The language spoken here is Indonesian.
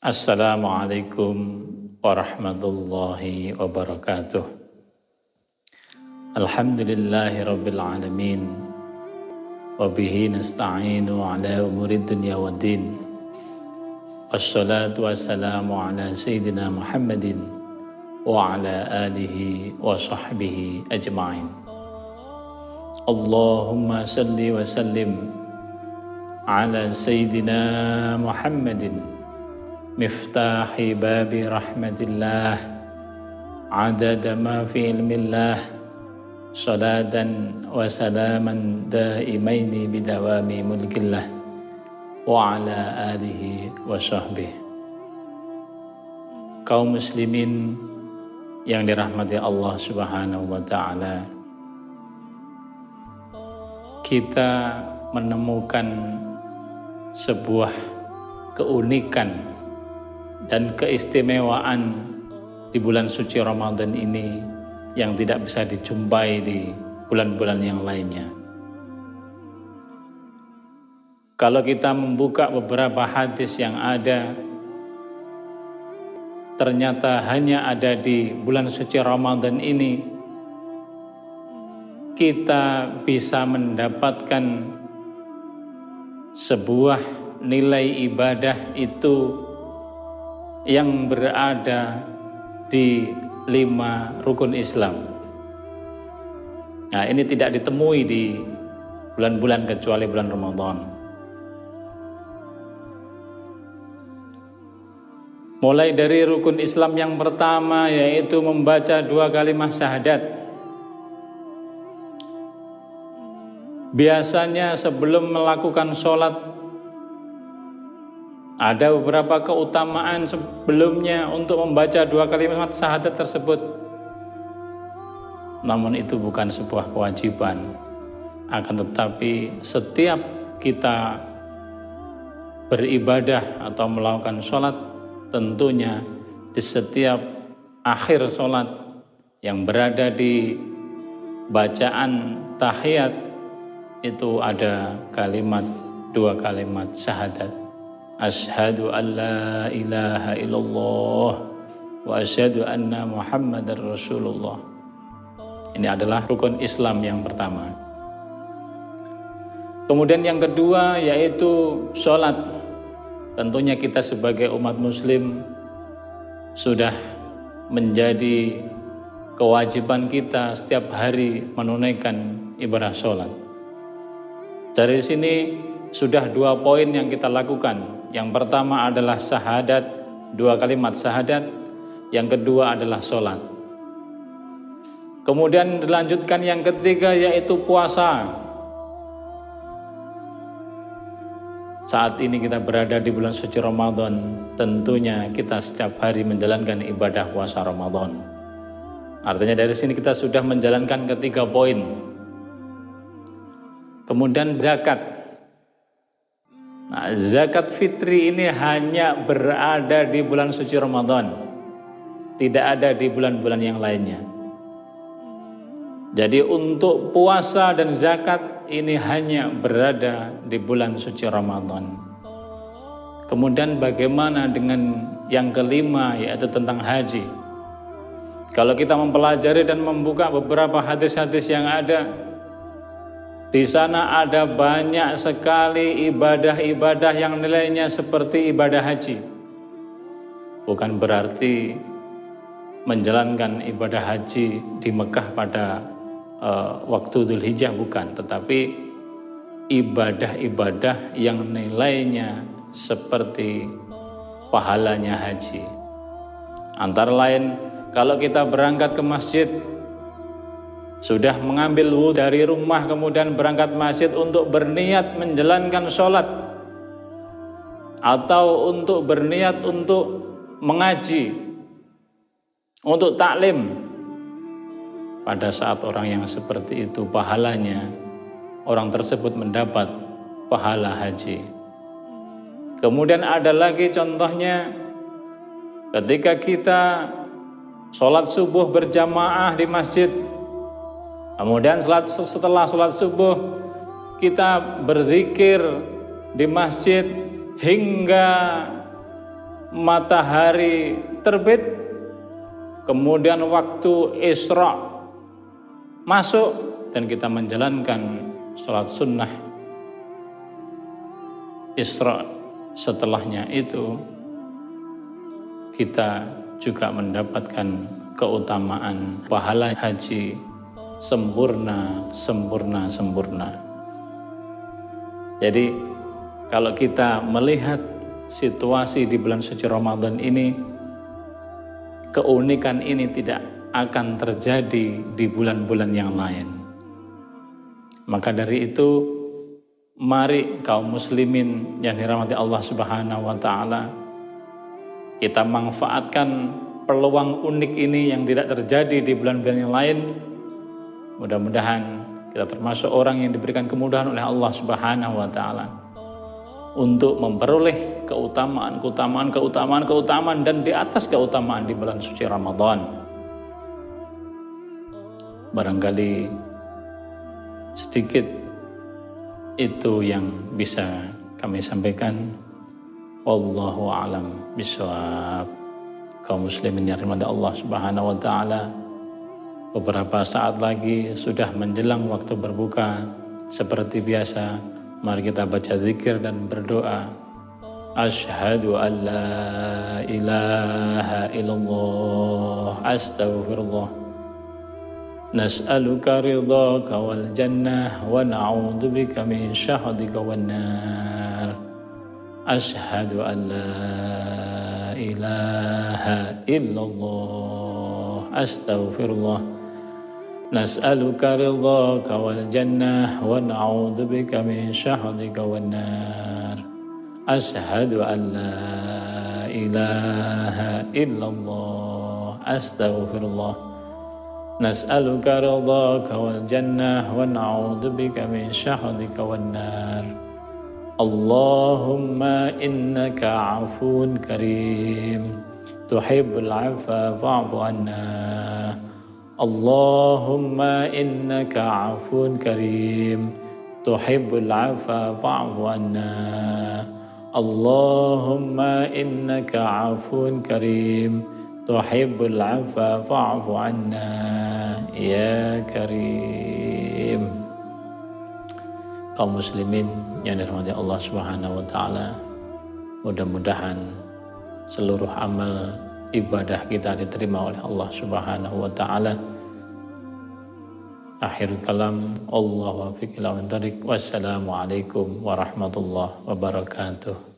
Assalamualaikum warahmatullahi wabarakatuh. Alhamdulillahi rabbil alamin. Wabihi nasta'inu ala umurid dunya waddin. Wassalatu wassalamu ala sayyidina Muhammadin wa ala alihi wa sahbihi ajma'in. Allahumma salli wa sallim ala sayyidina Muhammadin miftahi babi rahmatillah adada ma fi ilmillah salatan wa salaman daimaini bidawami mulkillah wa ala alihi wa sahbihi. Kaum muslimin yang dirahmati Allah subhanahu wa ta'ala, kita menemukan sebuah keunikan dan keistimewaan di bulan suci Ramadan ini yang tidak bisa dijumpai di bulan-bulan yang lainnya. Kalau kita membuka beberapa hadis yang ada, ternyata hanya ada di bulan suci Ramadan ini kita bisa mendapatkan sebuah nilai ibadah itu yang berada di 5 rukun Islam. Nah, ini tidak ditemui di bulan-bulan kecuali bulan Ramadan. Mulai dari rukun Islam yang pertama, yaitu membaca 2 kalimat syahadat. Biasanya sebelum melakukan sholat ada beberapa keutamaan sebelumnya untuk membaca 2 kalimat syahadat tersebut. Namun itu bukan sebuah kewajiban. Akan tetapi setiap kita beribadah atau melakukan sholat, tentunya di setiap akhir sholat yang berada di bacaan tahiyat itu ada kalimat 2 kalimat syahadat. Asyhadu an la ilaha illallah wa asyhadu anna Muhammadar Rasulullah. Ini adalah rukun Islam yang pertama. Kemudian yang kedua yaitu sholat. Tentunya kita sebagai umat muslim sudah menjadi kewajiban kita setiap hari menunaikan ibadah sholat. Dari sini sudah 2 poin yang kita lakukan. Yang pertama adalah syahadat, 2 kalimat syahadat. Yang kedua adalah sholat. Kemudian dilanjutkan yang ketiga yaitu puasa. Saat ini kita berada di bulan suci Ramadan, tentunya kita setiap hari menjalankan ibadah puasa Ramadan. Artinya dari sini kita sudah menjalankan ketiga poin. Kemudian zakat. Nah, zakat fitri ini hanya berada di bulan suci Ramadan, tidak ada di bulan-bulan yang lainnya. Jadi untuk puasa dan zakat ini hanya berada di bulan suci Ramadan. Kemudian bagaimana dengan yang kelima, yaitu tentang haji? Kalau kita mempelajari dan membuka beberapa hadis-hadis yang ada, di sana ada banyak sekali ibadah-ibadah yang nilainya seperti ibadah haji. Bukan berarti menjalankan ibadah haji di Mekah pada waktu Dzulhijjah, bukan. Tetapi ibadah-ibadah yang nilainya seperti pahalanya haji. Antara lain, kalau kita berangkat ke masjid, sudah mengambil wudhu dari rumah kemudian berangkat masjid untuk berniat menjalankan sholat atau untuk berniat untuk mengaji, untuk taklim, pada saat orang yang seperti itu pahalanya orang tersebut mendapat pahala haji. Kemudian ada lagi contohnya ketika kita sholat subuh berjamaah di masjid. Kemudian setelah sholat subuh kita berzikir di masjid hingga matahari terbit, kemudian waktu Isra masuk dan kita menjalankan sholat sunnah Isra, setelahnya itu kita juga mendapatkan keutamaan pahala haji sempurna. Jadi kalau kita melihat situasi di bulan suci Ramadan ini, keunikan ini tidak akan terjadi di bulan-bulan yang lain. Maka dari itu, mari kaum muslimin yang dirahmati Allah Subhanahu wa taala, kita manfaatkan peluang unik ini yang tidak terjadi di bulan-bulan yang lain. Mudah-mudahan kita termasuk orang yang diberikan kemudahan oleh Allah Subhanahu wa taala untuk memperoleh keutamaan dan di atas keutamaan di bulan suci Ramadan. Barangkali sedikit itu yang bisa kami sampaikan. Wallahu a'lam bishawab. Kaum muslimin yang dirahmati Allah Subhanahu wa taala, beberapa saat lagi sudah menjelang waktu berbuka. Seperti biasa, mari kita baca zikir dan berdoa. Asyhadu an la ilaha illallah, astaghfirullah. Nas'aluka ridhaka wal jannah wa na'udzubika min syahadika wan nar. Asyhadu an la ilaha illallah, astaghfirullah. Nas'aluka ridhaka wal jannah wa na'udzubika min syahadika wan nar. Asyhadu an la ilaha illallah, astaghfirullah. Nas'aluka ridhaka wal jannah wa na'udzubika min syahadika wan nar. Allahumma innaka afuun karim, tuhibbul afwa fa'fu anna. Allahumma innaka afuun karim, tuhibbul afwa fa'fu anna. Allahumma innaka afuun karim, tuhibbul afwa fa'fu anna ya karim. Kaum muslimin yang dirahmati Allah Subhanahu wa taala, mudah-mudahan seluruh amal ibadah kita diterima oleh Allah Subhanahu wa taala. Akhir kalam, Allah wa fiqh ila. Wassalamualaikum warahmatullahi wabarakatuh.